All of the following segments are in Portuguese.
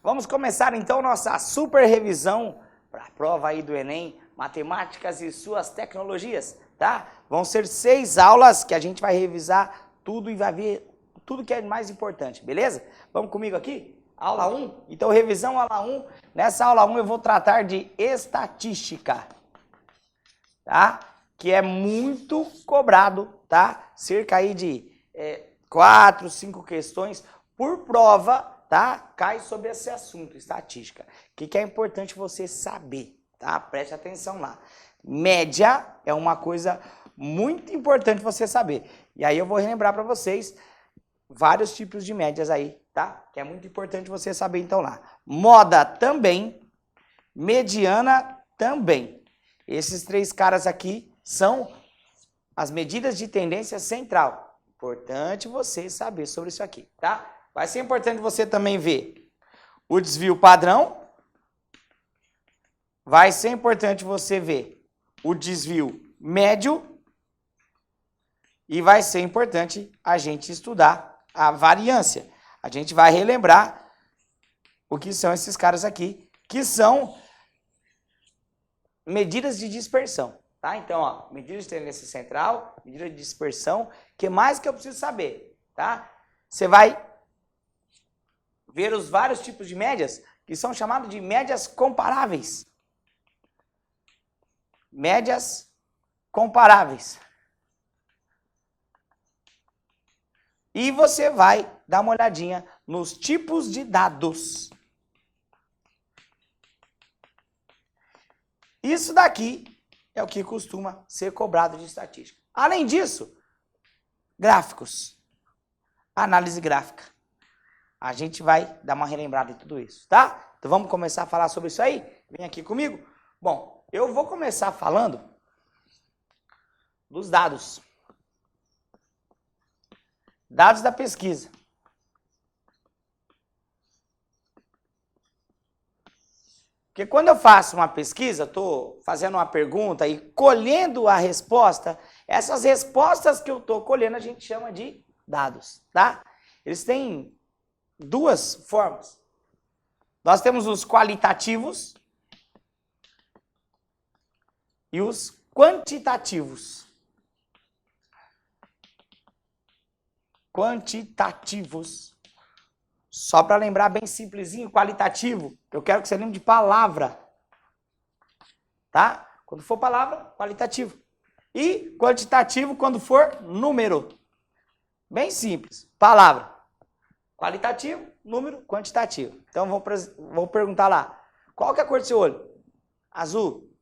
Vamos começar então nossa super revisão para a prova aí do Enem, Matemáticas e suas tecnologias, tá? Vão ser 6 aulas que a gente vai revisar tudo e vai ver tudo que é mais importante, beleza? Vamos comigo aqui? Aula 1? Então, revisão aula 1. Nessa aula 1 eu vou tratar de estatística, tá? Que é muito cobrado, tá? Cerca aí de 4, 5 questões por prova, tá? Cai sobre esse assunto, estatística. O que é importante você saber, tá? Preste atenção lá. Média é uma coisa muito importante você saber. E aí eu vou relembrar para vocês vários tipos de médias aí, tá? Que é muito importante você saber então lá. Moda também, mediana também. Esses 3 caras aqui são as medidas de tendência central. Importante você saber sobre isso aqui, tá? Vai ser importante você também ver o desvio padrão. Vai ser importante você ver o desvio médio. E vai ser importante a gente estudar a variância. A gente vai relembrar o que são esses caras aqui, que são medidas de dispersão, tá? Então, ó, medida de tendência central, medida de dispersão, o que mais que eu preciso saber, tá? Você vai ver os vários tipos de médias, que são chamados de médias comparáveis. Médias comparáveis. E você vai dar uma olhadinha nos tipos de dados. Isso daqui é o que costuma ser cobrado de estatística. Além disso, gráficos, análise gráfica. A gente vai dar uma relembrada em tudo isso, tá? Então vamos começar a falar sobre isso aí? Vem aqui comigo. Bom, eu vou começar falando dos dados. Dados da pesquisa. Porque quando eu faço uma pesquisa, estou fazendo uma pergunta e colhendo a resposta, essas respostas que eu estou colhendo a gente chama de dados, tá? Eles têm 2 formas. Nós temos os qualitativos e os quantitativos. Quantitativos. Só para lembrar bem simplesinho, qualitativo, eu quero que você lembre de palavra. Tá? Quando for palavra, qualitativo. E quantitativo quando for número. Bem simples. Palavra. Qualitativo, número, quantitativo. Então vou perguntar lá. Qual que é a cor do seu olho? Azul.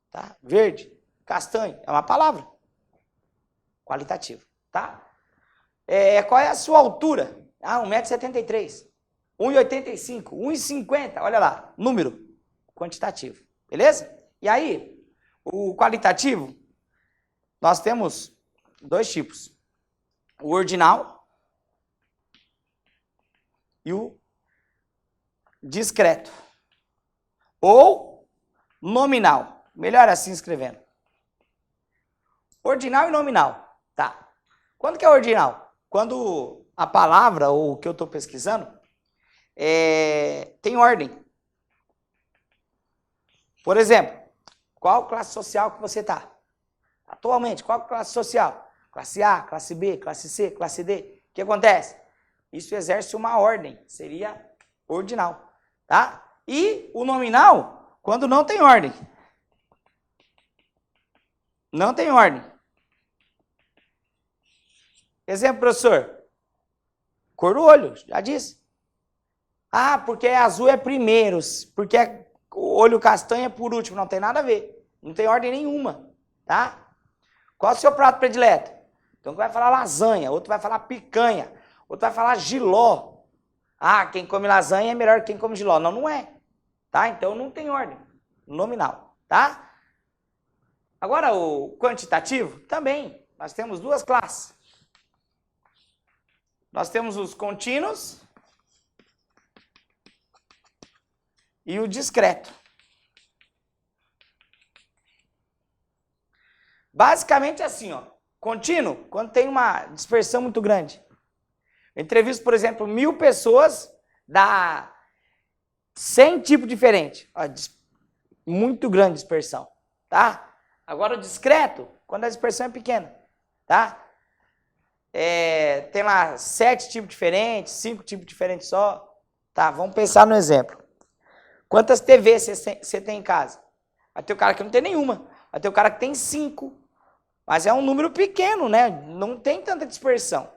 Tá? Verde. Castanho. É uma palavra. Qualitativo. Tá? Qual é a sua altura? 1,73 m, 1,85 m, 1,50 m, olha lá, número quantitativo, beleza? E aí, o qualitativo, nós temos 2 tipos, o ordinal e o discreto, ou nominal, melhor assim escrevendo. Ordinal e nominal, tá? Quando que é ordinal? Quando a palavra, ou o que eu estou pesquisando, tem ordem. Por exemplo, qual classe social que você está? Atualmente, qual classe social? Classe A, classe B, classe C, classe D. O que acontece? Isso exerce uma ordem, seria ordinal, tá? E o nominal, quando não tem ordem. Não tem ordem. Exemplo, professor. Cor do olho, já disse. Porque azul é primeiro, porque o olho castanho é por último. Não tem nada a ver. Não tem ordem nenhuma, tá? Qual é o seu prato predileto? Então, um vai falar lasanha, outro vai falar picanha, outro vai falar jiló. Quem come lasanha é melhor que quem come jiló. Não, não é. Tá? Então, não tem ordem nominal, tá? Agora, o quantitativo, também. Nós temos 2 classes. Nós temos os contínuos e o discreto. Basicamente assim, ó. Contínuo, quando tem uma dispersão muito grande. Eu entrevisto, por exemplo, 1000 pessoas, dá 100 tipos diferentes. Ó, muito grande dispersão, tá? Agora o discreto, quando a dispersão é pequena, tá? Tem lá 7 tipos diferentes, 5 tipos diferentes só. Tá, vamos pensar no exemplo. Quantas TVs você tem em casa? Vai ter o cara que não tem nenhuma. Vai ter o cara que tem 5. Mas é um número pequeno, né? Não tem tanta dispersão.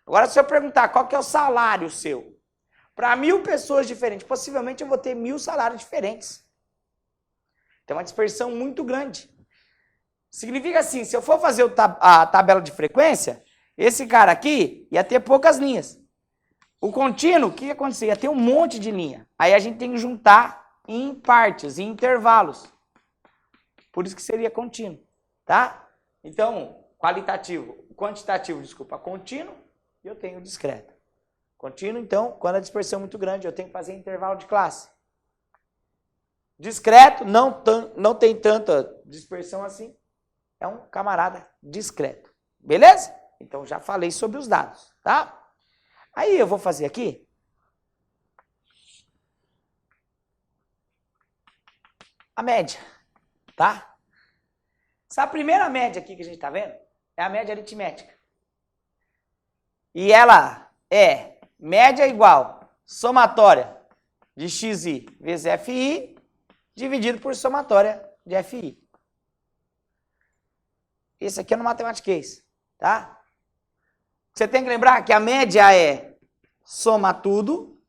Agora, se eu perguntar qual que é o salário seu, para 1000 pessoas diferentes, possivelmente eu vou ter 1000 salários diferentes. Tem uma dispersão muito grande. Significa assim, se eu for fazer a tabela de frequência, esse cara aqui ia ter poucas linhas. O contínuo, o que ia acontecer? Ia ter um monte de linha. Aí a gente tem que juntar em partes, em intervalos. Por isso que seria contínuo, tá? Então, quantitativo, desculpa, contínuo, e eu tenho discreto. Contínuo, então, quando a dispersão é muito grande, eu tenho que fazer intervalo de classe. Discreto, não tem tanta dispersão assim, é um camarada discreto. Beleza? Então, já falei sobre os dados, tá? Aí eu vou fazer aqui a média, tá? Essa primeira média aqui que a gente está vendo é a média aritmética. E ela é média igual somatória de xi vezes fi dividido por somatória de fi. Isso aqui é no matematiquês, tá? Você tem que lembrar que a média é soma tudo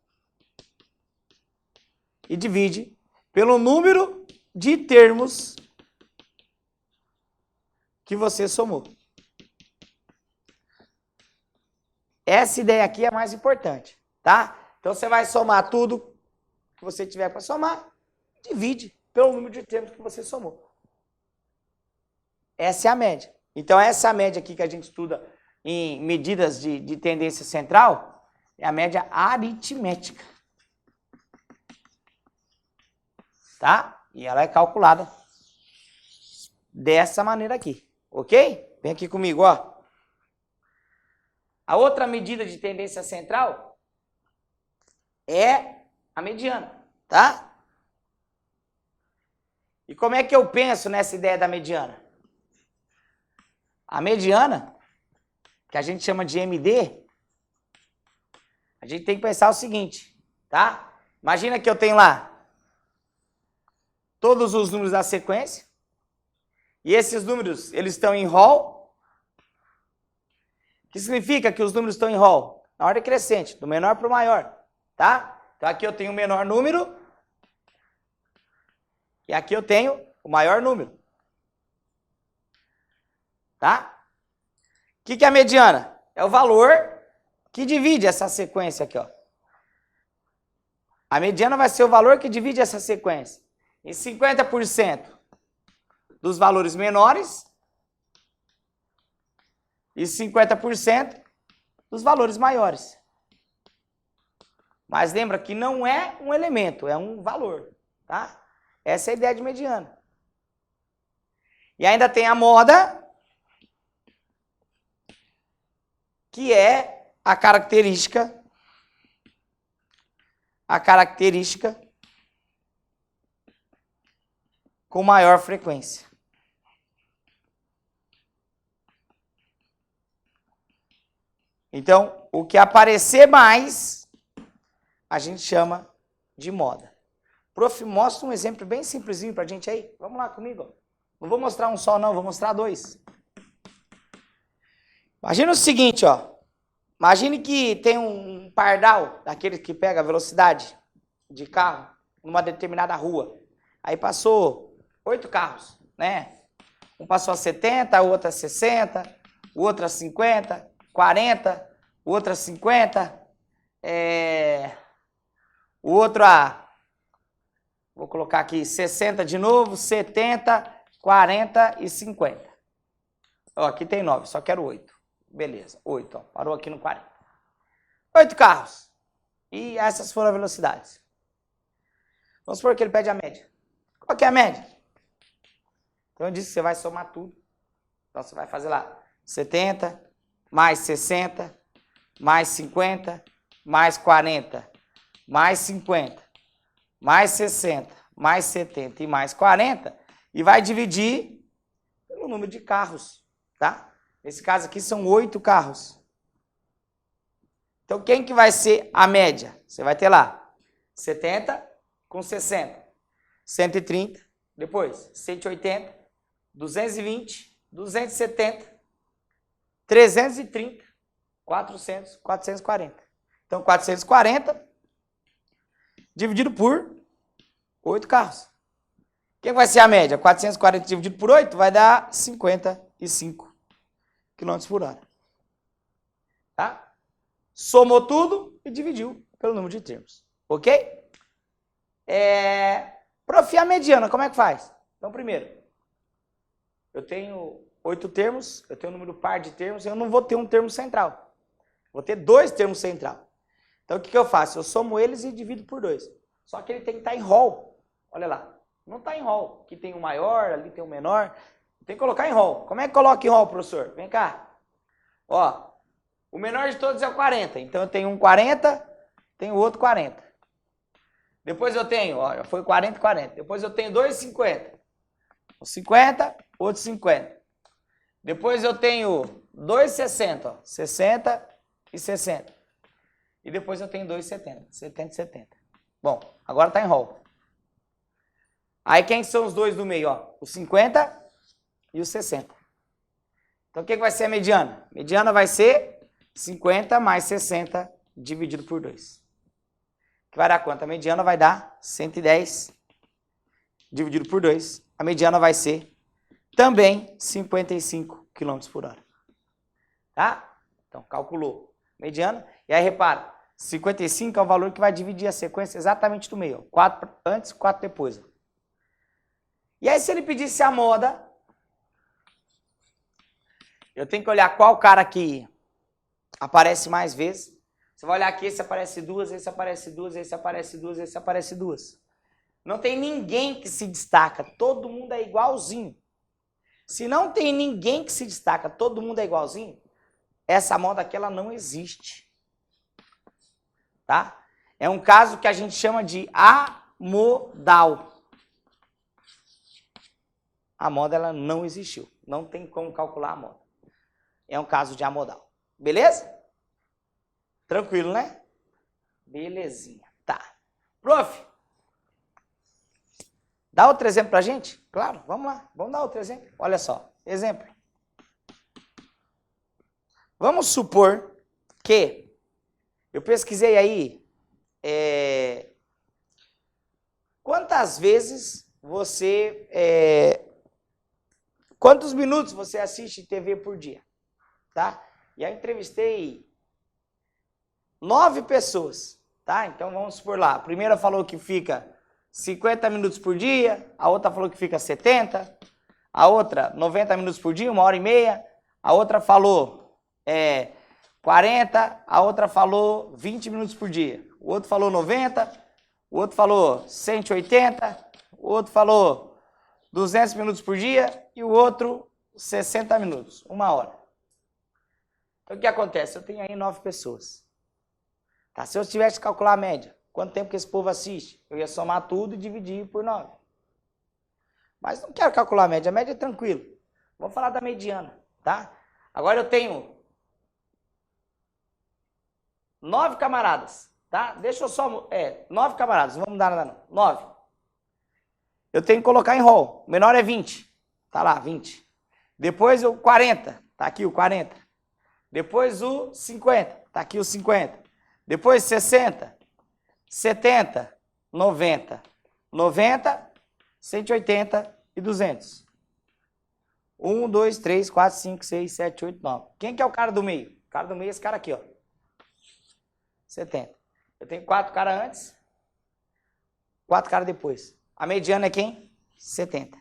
e divide pelo número de termos que você somou. Essa ideia aqui é mais importante, tá? Então você vai somar tudo que você tiver para somar, divide pelo número de termos que você somou. Essa é a média. Então essa média aqui que a gente estuda em medidas de tendência central é a média aritmética. Tá? E ela é calculada dessa maneira aqui. Ok? Vem aqui comigo, ó. A outra medida de tendência central é a mediana, tá? E como é que eu penso nessa ideia da mediana? A mediana, que a gente chama de MD, a gente tem que pensar o seguinte, tá? Imagina que eu tenho lá todos os números da sequência, e esses números, eles estão em rol. O que significa que os números estão em rol? Na ordem crescente, do menor para o maior, tá? Então aqui eu tenho o menor número, e aqui eu tenho o maior número. Tá? O que é a mediana? É o valor que divide essa sequência aqui, ó. A mediana vai ser o valor que divide essa sequência em 50% dos valores menores e 50% dos valores maiores. Mas lembra que não é um elemento, é um valor, tá? Essa é a ideia de mediana. E ainda tem a moda, que é a característica com maior frequência. Então, o que aparecer mais, a gente chama de moda. Prof, mostra um exemplo bem simplesinho pra gente aí. Vamos lá comigo. Não vou mostrar um só não, vou mostrar dois. Imagina o seguinte, ó. Imagine que tem um pardal, daquele que pega a velocidade de carro numa determinada rua. Aí passou 8 carros, né? Um passou a 70, o outro a 60, o outro a 50, 40, o outro a 50, o outro a, vou colocar aqui, 60 de novo, 70, 40 e 50. Ó, aqui tem 9, só quero 8. Beleza, 8, ó, parou aqui no 40. 8 carros. E essas foram as velocidades. Vamos supor que ele pede a média. Qual que é a média? Então eu disse que você vai somar tudo Então, você vai fazer lá 70, mais 60, mais 50, mais 40, mais 50, mais 60, mais 70 e mais 40, e vai dividir pelo número de carros, tá? Nesse caso aqui são 8 carros. Então, quem que vai ser a média? Você vai ter lá 70 com 60, 130, depois 180, 220, 270, 330, 400, 440. Então, 440 dividido por 8 carros. Quem vai ser a média? 440 dividido por 8 vai dar 55 km por hora. Tá? Somou tudo e dividiu pelo número de termos. Ok? Prof, a mediana, como é que faz? Então, primeiro, eu tenho 8 termos, eu tenho um número par de termos, eu não vou ter um termo central. Vou ter 2 termos central. Então, o que eu faço? Eu somo eles e divido por 2. Só que ele tem que estar em rol. Olha lá. Não está em rol. Aqui tem um maior, ali tem um menor. Tem que colocar em rol. Como é que coloca em rol, professor? Vem cá. Ó, o menor de todos é o 40. Então, eu tenho um 40, tenho outro 40. Depois eu tenho, ó, foi 40 e 40. Depois eu tenho 2 50. Um 50, outro 50. Depois eu tenho 2 60, ó, 60 e 60. E depois eu tenho 2 70, 70 e 70. Bom, agora está em rol. Aí quem são os dois do meio? Ó? O 50 e o 60. Então o que vai ser a mediana? A mediana vai ser 50 mais 60 dividido por 2. Que vai dar quanto? A mediana vai dar 110 dividido por 2. A mediana vai ser também 55 km por hora. Tá? Então calculou mediana. E aí repara, 55 é o valor que vai dividir a sequência exatamente do meio. 4 antes, 4 depois. E aí se ele pedisse a moda, eu tenho que olhar qual cara aqui aparece mais vezes. Você vai olhar aqui, esse aparece 2, esse aparece 2, esse aparece 2, esse aparece 2. Não tem ninguém que se destaca, todo mundo é igualzinho. Se não tem ninguém que se destaca, todo mundo é igualzinho, essa moda aqui ela não existe. Tá? É um caso que a gente chama de amodal. A moda ela não existiu. Não tem como calcular a moda. É um caso de amodal. Beleza? Tranquilo, né? Belezinha. Tá. Prof, dá outro exemplo pra gente? Claro, vamos lá. Vamos dar outro exemplo. Olha só. Exemplo. Vamos supor que eu pesquisei aí quantas vezes você... quantos minutos você assiste TV por dia? Tá? E aí entrevistei 9 pessoas. Tá? Então vamos supor lá. A primeira falou que fica 50 minutos por dia, a outra falou que fica 70, a outra 90 minutos por dia, 1h30, a outra falou 40, a outra falou 20 minutos por dia, o outro falou 90, o outro falou 180, o outro falou 200 minutos por dia e o outro 60 minutos, 1 hora. Então o que acontece? Eu tenho aí 9 pessoas. Tá? Se eu tivesse que calcular a média, quanto tempo que esse povo assiste? Eu ia somar tudo e dividir por 9. Mas não quero calcular a média é tranquilo. Vamos falar da mediana, tá? Agora eu tenho 9 camaradas, tá? Deixa eu só... 9 camaradas, não vamos mudar nada não. 9. Eu tenho que colocar em rol. O menor é 20. Tá lá, 20. Depois o 40. Tá aqui o 40. Depois o 50. Tá aqui o 50. Depois 60. 70, 90, 90, 180 e 200. 1, 2, 3, 4, 5, 6, 7, 8, 9. Quem que é o cara do meio? O cara do meio é esse cara aqui, ó. 70. Eu tenho 4 caras antes, 4 caras depois. A mediana é quem? 70.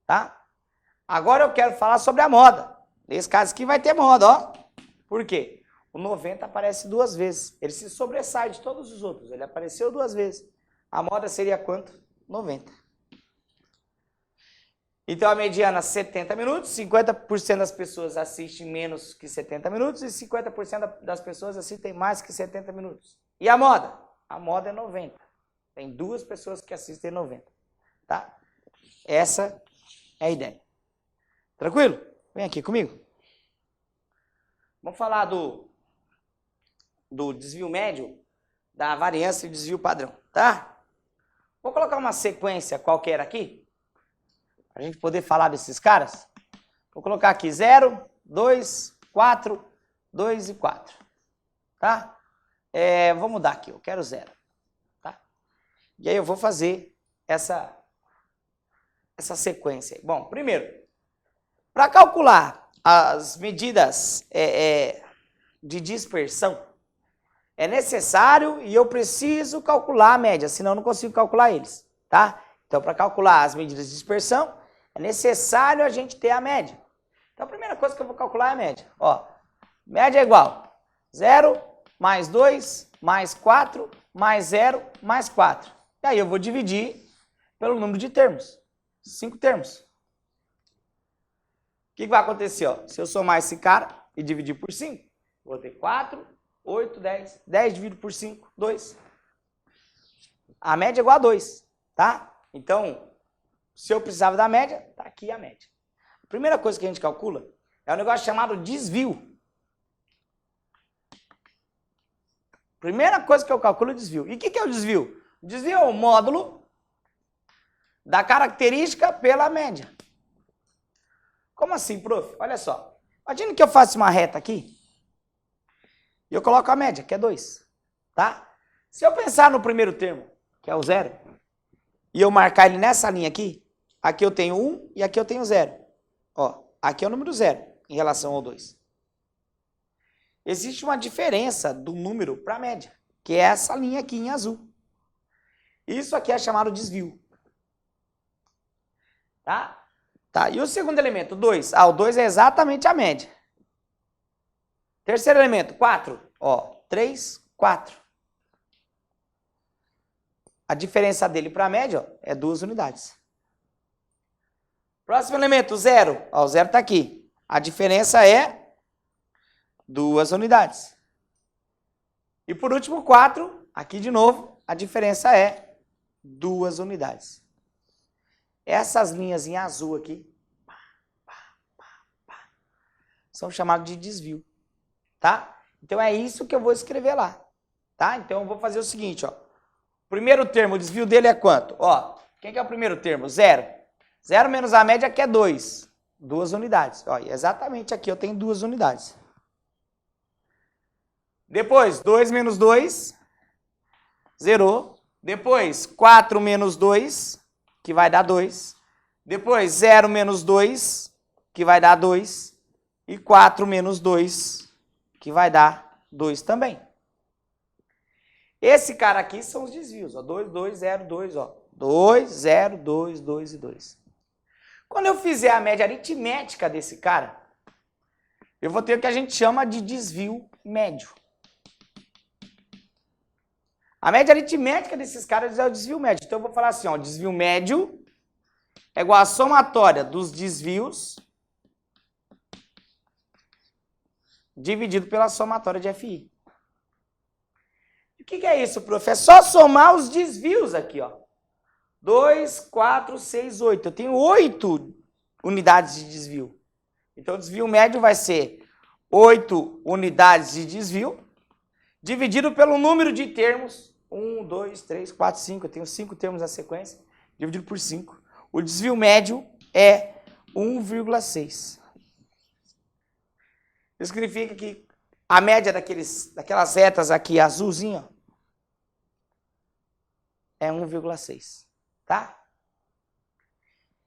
Tá? Agora eu quero falar sobre a moda. Nesse caso aqui vai ter moda, ó. Por quê? O 90 aparece 2 vezes. Ele se sobressai de todos os outros. Ele apareceu 2 vezes. A moda seria quanto? 90. Então, a mediana 70 minutos, 50% das pessoas assistem menos que 70 minutos e 50% das pessoas assistem mais que 70 minutos. E a moda? A moda é 90. Tem 2 pessoas que assistem 90. Tá? Essa é a ideia. Tranquilo? Vem aqui comigo. Vamos falar do desvio médio, da variância e desvio padrão, tá? Vou colocar uma sequência qualquer aqui, para a gente poder falar desses caras. Vou colocar aqui 0, 2, 4, 2 e 4, tá? Vou mudar aqui, eu quero 0, tá? E aí eu vou fazer essa sequência. Bom, primeiro, para calcular as medidas de dispersão, é necessário e eu preciso calcular a média, senão eu não consigo calcular eles, tá? Então, para calcular as medidas de dispersão, é necessário a gente ter a média. Então, a primeira coisa que eu vou calcular é a média. Ó, média é igual 0 mais 2 mais 4 mais 0 mais 4. E aí eu vou dividir pelo número de termos, 5 termos. O que vai acontecer? Ó? Se eu somar esse cara e dividir por 5, vou ter 4, 8, 10. 10 dividido por 5, 2. A média é igual a 2, tá? Então, se eu precisava da média, tá aqui a média. A primeira coisa que a gente calcula é um negócio chamado desvio. Primeira coisa que eu calculo é o desvio. E o que é o desvio? O desvio é o módulo da característica pela média. Como assim, prof? Olha só. Imagina que eu faço uma reta aqui e eu coloco a média, que é 2. Tá? Se eu pensar no primeiro termo, que é o 0, e eu marcar ele nessa linha aqui, aqui eu tenho 1 e aqui eu tenho 0. Ó, aqui é o número 0 em relação ao 2. Existe uma diferença do número para a média, que é essa linha aqui em azul. Isso aqui é chamado desvio. Tá? Tá, e o segundo elemento, 2. Ah, o 2 é exatamente a média. Terceiro elemento, 4. Ó, 3, 4. A diferença dele para a média, ó, é 2 unidades. Próximo elemento, 0. Ó, o 0 está aqui. A diferença é 2 unidades. E por último, 4. Aqui de novo, a diferença é 2 unidades. Essas linhas em azul aqui são chamadas de desvio, tá? Então é isso que eu vou escrever lá, tá? Então eu vou fazer o seguinte, ó. O primeiro termo, o desvio dele é quanto? Ó, quem que é o primeiro termo? 0. 0 menos a média que é 2. 2 unidades. Ó, exatamente aqui eu tenho 2 unidades. Depois, 2 menos 2, zerou. Depois, 4 menos 2, que vai dar 2. Depois, 0 menos 2, que vai dar 2. E 4 menos 2, que vai dar 2 também. Esse cara aqui são os desvios. Ó, 2, 2, 0, 2. Ó. 2, 0, 2, 2 e 2. Quando eu fizer a média aritmética desse cara, eu vou ter o que a gente chama de desvio médio. A média aritmética desses caras é o desvio médio. Então eu vou falar assim, ó, o desvio médio é igual à somatória dos desvios dividido pela somatória de FI. O que é isso, prof? É só somar os desvios aqui, ó. 2, 4, 6, 8. Eu tenho 8 unidades de desvio. Então o desvio médio vai ser 8 unidades de desvio dividido pelo número de termos. 1, 2, 3, 4, 5. Eu tenho 5 termos na sequência, dividido por 5. O desvio médio é 1,6. Isso significa que a média daquelas retas aqui, azulzinho, é 1,6. Tá?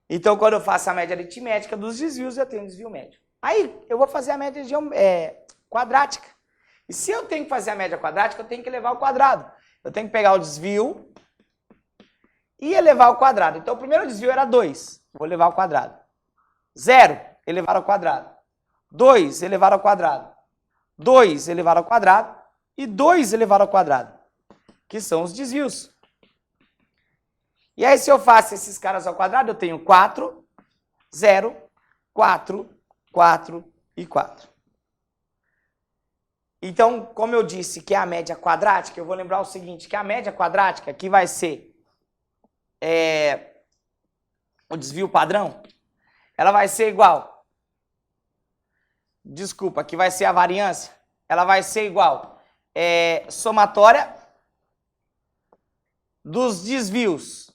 Então, quando eu faço a média aritmética dos desvios, eu tenho um desvio médio. Aí, eu vou fazer a média quadrática. E se eu tenho que fazer a média quadrática, eu tenho que elevar ao quadrado. Eu tenho que pegar o desvio e elevar ao quadrado. Então, o primeiro desvio era 2. Vou elevar ao quadrado. 0, elevar ao quadrado. 2 elevado ao quadrado. 2 elevado ao quadrado. E 2 elevado ao quadrado. Que são os desvios. E aí, se eu faço esses caras ao quadrado, eu tenho 4 0, 4, 4 e 4. Então, como eu disse que é a média quadrática, eu vou lembrar o seguinte, que a média quadrática, que vai ser o desvio padrão, ela vai ser igual, desculpa, que vai ser a variância, ela vai ser igual somatória dos desvios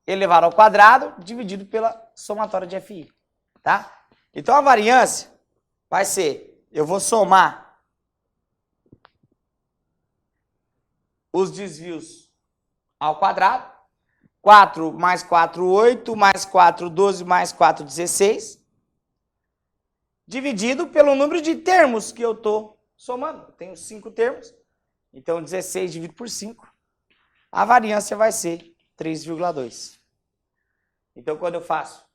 elevado ao quadrado dividido pela somatória de FI, tá? Então a variância vai ser, eu vou somar os desvios ao quadrado, 4 mais 4, 8, mais 4, 12, mais 4, 16, dividido pelo número de termos que eu estou somando. Eu tenho 5 termos, então 16 dividido por 5, a variância vai ser 3,2. Então, quando eu faço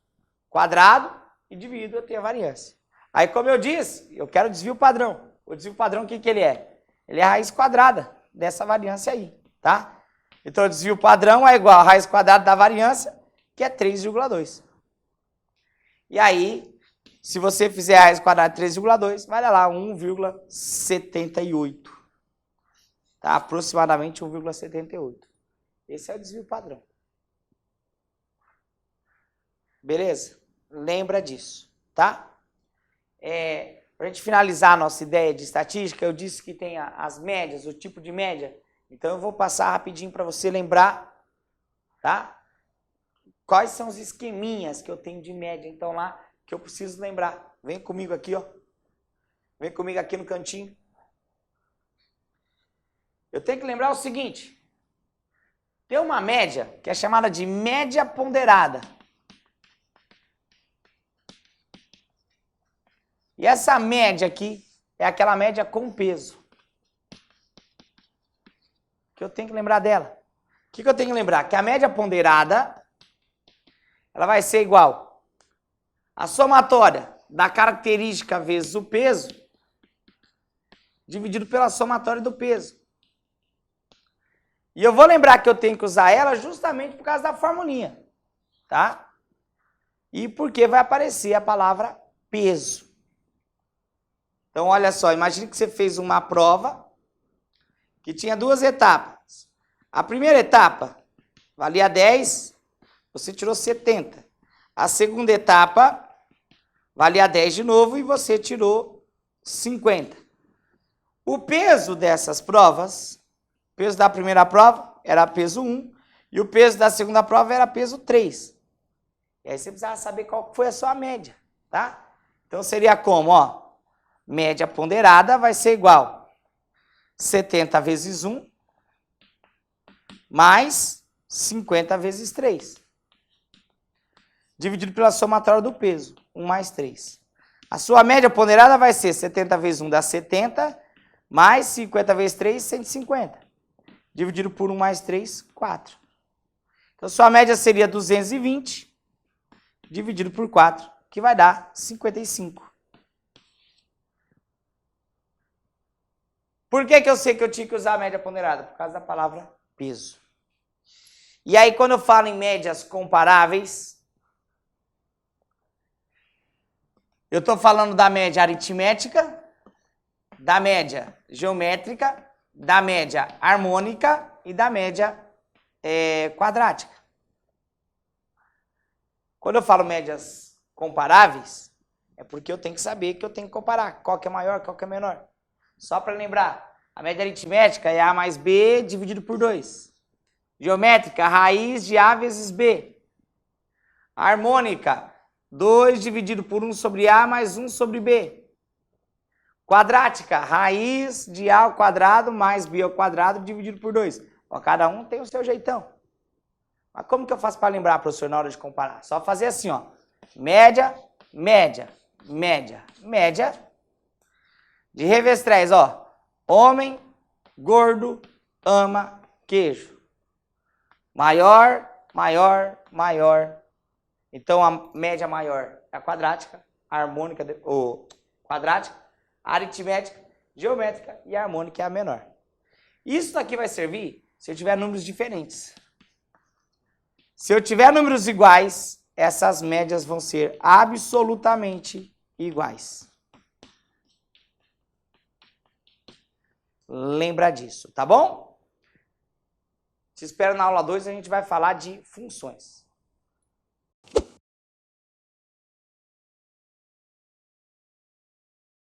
quadrado e divido, eu tenho a variância. Aí, como eu disse, eu quero desvio padrão. O desvio padrão, o que ele é? Ele é a raiz quadrada dessa variância aí, tá? Então, o desvio padrão é igual a raiz quadrada da variância, que é 3,2. E aí, se você fizer a raiz quadrada de 3,2, vai dar lá 1,78. Tá? Aproximadamente 1,78. Esse é o desvio padrão. Beleza? Lembra disso, tá? Para a gente finalizar a nossa ideia de estatística, eu disse que tem as médias, o tipo de média. Então, eu vou passar rapidinho para você lembrar, tá? Quais são os esqueminhas que eu tenho de média, então, lá, que eu preciso lembrar. Vem comigo aqui, ó. Vem comigo aqui no cantinho. Eu tenho que lembrar o seguinte. Tem uma média que é chamada de média ponderada. E essa média aqui é aquela média com peso. Que eu tenho que lembrar dela. O que eu tenho que lembrar? Que a média ponderada, ela vai ser igual a somatória da característica vezes o peso, dividido pela somatória do peso. E eu vou lembrar que eu tenho que usar ela justamente por causa da formulinha, tá? E porque vai aparecer a palavra peso. Então, olha só, imagine que você fez uma prova que tinha 2 etapas. A primeira etapa valia 10, você tirou 70. A segunda etapa valia 10 de novo e você tirou 50. O peso dessas provas, o peso da primeira prova era peso 1 e o peso da segunda prova era peso 3. E aí você precisava saber qual foi a sua média, tá? Então seria como, ó? Média ponderada vai ser igual 70 vezes 1 mais 50 vezes 3. Dividido pela somatória do peso, 1 mais 3. A sua média ponderada vai ser 70 vezes 1 dá 70, mais 50 vezes 3, 150. Dividido por 1 mais 3, 4. Então, sua média seria 220, dividido por 4, que vai dar 55. Por que eu sei que eu tinha que usar a média ponderada? Por causa da palavra peso. E aí, quando eu falo em médias comparáveis, eu estou falando da média aritmética, da média geométrica, da média harmônica e da média quadrática. Quando eu falo médias comparáveis, é porque eu tenho que saber que eu tenho que comparar qual que é maior, qual que é menor. Só para lembrar, a média aritmética é A mais B dividido por 2. Geométrica, raiz de A vezes B. Harmônica, 2 dividido por 1 sobre A mais 1 sobre B. Quadrática, raiz de A ao quadrado mais B ao quadrado dividido por 2. Ó, cada um tem o seu jeitão. Mas como que eu faço para lembrar, professor, na hora de comparar? Só fazer assim, ó. Média, média, média, média. De Revestrez, ó. Homem, gordo, ama, queijo. Maior, maior, maior. Então, a média maior é a quadrática, a harmônica, ou quadrática, a aritmética, geométrica e a harmônica é a menor. Isso daqui vai servir se eu tiver números diferentes. Se eu tiver números iguais, essas médias vão ser absolutamente iguais. Lembra disso, tá bom? Te espero na aula 2, a gente vai falar de funções.